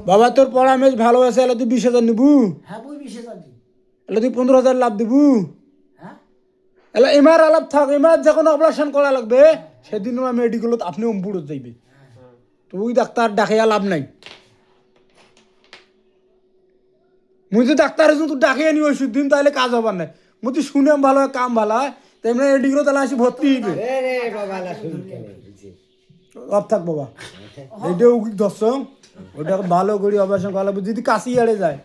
বাবা তোর পরামর্শ ভালো আছে, এলে তুই 20,000 নিবু, এলে তুই 15,000 লাভ দিবু, এলে এমার আলাপ থাক, এমার যখন অপারেশন করা লাগবে সেদিন মেডিকেলত আপনি অম্বুড়ত যাইবে, তুই ডাক্তার ডাকিয়া লাভ নাই। মুই তো ডাক্তার তুই ডাকিয়ে নি ওষুধ দিন, তাহলে কাজ হবার নাই। মুই তো শুনে ভালো হয়, কাম ভালো হয়, তেমনি মেডিকেল তাহলে আসি ভর্তি হইবে। অফ থাক বাবা, এইটাও ধরছ, ওটা ভালো করে অপারেশন করা লাগবে। যদি কাশি এড়ে যায়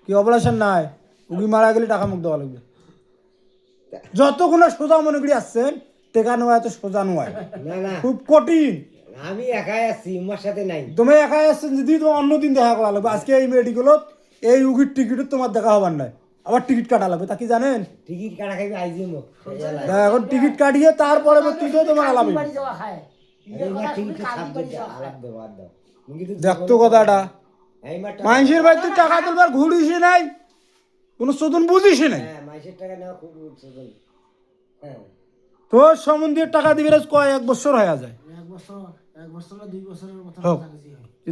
কি অপারেশন নাই, উগি মারা গেলে টাকা মুখ দেওয়া লাগবে। যতক্ষণে সোজা মনে করি আসছেন, টেকা নেওয়া এত সোজা নয়, খুব কঠিন। আমি একাই আছি, আমার সাথে নাই। তুমি একাই আসছেন, যদি তোমার অন্যদিন দেখা করা লাগবে। আজকে এই মেডিকেলত এই উগির টিকিট তোমার দেখা হবার নাই, আবার টিকিট কাটা লাগবে, তা কি জানেন? টিকিট কাটা খাইবে আইজি মুখ। এখন টিকিট কাটিয়ে তার পরবর্তীতে তোমার আলাপ হইবে। দেখতো কথাটা, মানুষের বাড়িতে টাকা তুলবার ঘুরিস নাই, কোনো চোদন বুঝিস নাই। তোর সম্বন্ধে টাকা দিবে কয় 1 বছর হয়ে যায়,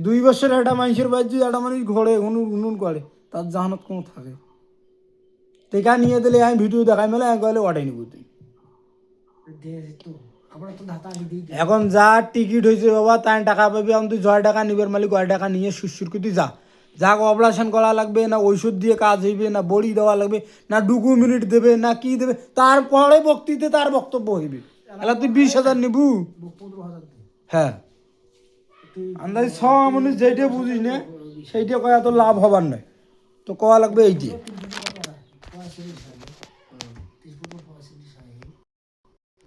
2 বছর একটা মানুষের বাড়ি একটা মানুষ ঘরে হুনুন করে, তার জাহানত কোনো থাকে টেকা নিয়ে দিলে আমি ভিডিও দেখাই মেলে গেলে ওটাই নিব তুই। এখন যা টিকিট হয়েছে বাবা তাই টাকা পাবি, এখন তুই 6 টাকা নিবার মালিক 6 টাকা নিয়ে সুরসুর করে তুই যা, যা অপারেশন করা লাগবে না, ঔষধ দিয়ে কাজ হইবে না, বড়ি দেওয়া লাগবে না, ডুকু মিনিট দেবে না, কি দেবে, তারপরে বক্তৃতে তার বক্তব্য হইবে। তাহলে তুই 20,000 নিবু? হ্যাঁ, আন্দাজ 6 মানুষ যেইটা বুঝিস না সেইটা কয়া তো লাভ হবার নয়, তো কয়া লাগবে এইটি।